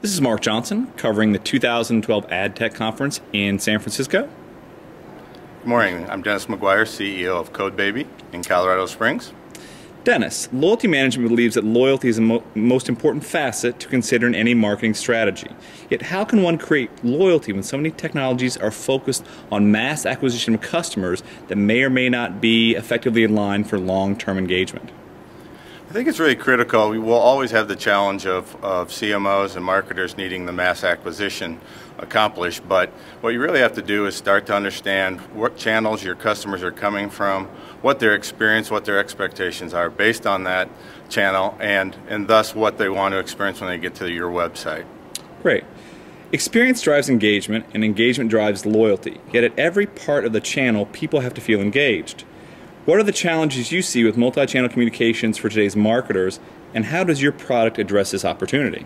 This is Mark Johnson covering the 2012 Ad Tech Conference in San Francisco. Good morning. I'm Dennis McGuire, CEO of Codebaby in Colorado Springs. Dennis, loyalty management believes that loyalty is the most important facet to consider in any marketing strategy. Yet how can one create loyalty when so many technologies are focused on mass acquisition of customers that may or may not be effectively in line for long-term engagement? I think it's really critical. We will always have the challenge of CMOs and marketers needing the mass acquisition accomplished, but what you really have to do is start to understand what channels your customers are coming from, what their experience, what their expectations are based on that channel, and thus what they want to experience when they get to your website. Great. Experience drives engagement, and engagement drives loyalty. Yet at every part of the channel, people have to feel engaged. What are the challenges you see with multi-channel communications for today's marketers, and how does your product address this opportunity?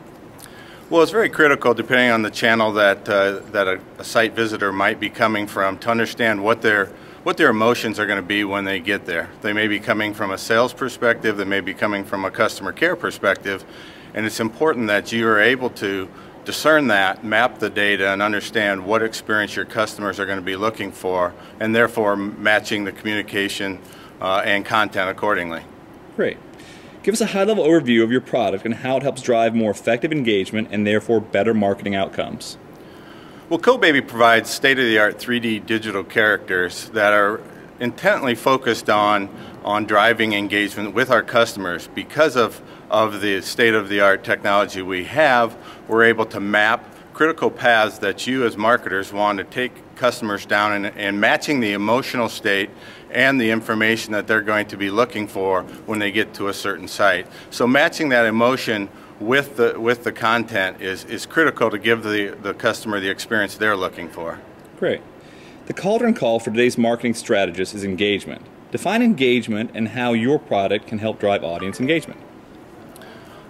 Well, it's very critical, depending on the channel that a site visitor might be coming from, to understand what their emotions are going to be when they get there. They may be coming from a sales perspective, they may be coming from a customer care perspective, and it's important that you are able to discern that, map the data, and understand what experience your customers are going to be looking for, and therefore matching the communication and content accordingly. Great. Give us a high-level overview of your product and how it helps drive more effective engagement and therefore better marketing outcomes. Well, Codebaby provides state-of-the-art 3D digital characters that are intently focused on driving engagement with our customers. Because of the state-of-the-art technology we have, we're able to map critical paths that you as marketers want to take customers down and matching the emotional state and the information that they're going to be looking for when they get to a certain site. So matching that emotion with the content is critical to give the customer the experience they're looking for. Great. The cauldron call for today's marketing strategist is engagement. Define engagement and how your product can help drive audience engagement.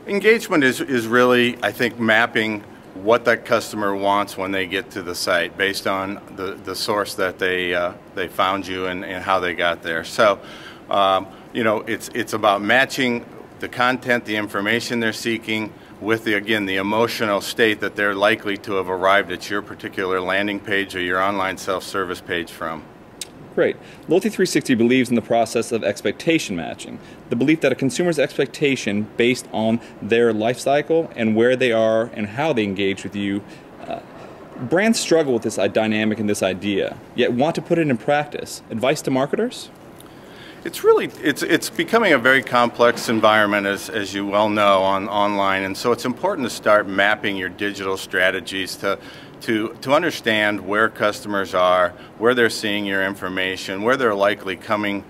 Engagement is really, I think, mapping what that customer wants when they get to the site based on the source that they found you and how they got there. So, you know, it's about matching the content, the information they're seeking with the emotional state that they're likely to have arrived at your particular landing page or your online self-service page from. Great. Loyalty 360 believes in the process of expectation matching, the belief that a consumer's expectation based on their life cycle and where they are and how they engage with you. Brands struggle with this dynamic and this idea, yet want to put it in practice. Advice to marketers? It's becoming a very complex environment, as you well know, online, and so it's important to start mapping your digital strategies to understand where customers are, where they're seeing your information, where they're likely coming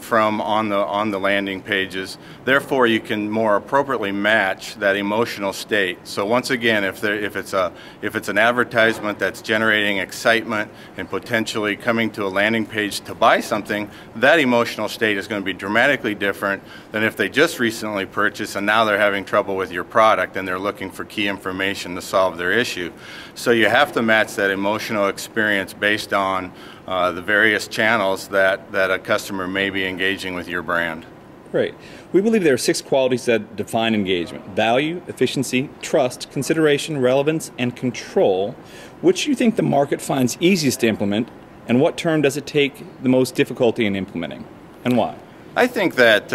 from on the landing pages. Therefore, you can more appropriately match that emotional state. So once again, if it's an advertisement that's generating excitement and potentially coming to a landing page to buy something, that emotional state is going to be dramatically different than if they just recently purchased and now they're having trouble with your product and they're looking for key information to solve their issue. So you have to match that emotional experience based on the various channels that a customer may be engaging with your brand. Great. We believe there are 6 qualities that define engagement: value, efficiency, trust, consideration, relevance, and control. Which do you think the market finds easiest to implement, and what term does it take the most difficulty in implementing, and why? I think that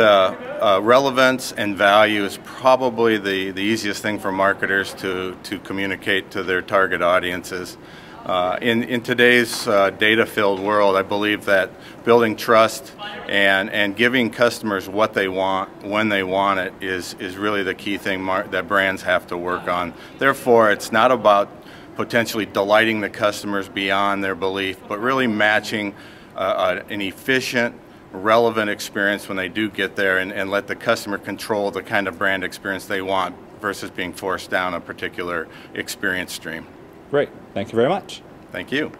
relevance and value is probably the easiest thing for marketers to communicate to their target audiences. In today's data-filled world, I believe that building trust and giving customers what they want when they want it is really the key thing that brands have to work on. Therefore, it's not about potentially delighting the customers beyond their belief, but really matching an efficient, relevant experience when they do get there and let the customer control the kind of brand experience they want versus being forced down a particular experience stream. Great. Thank you very much. Thank you.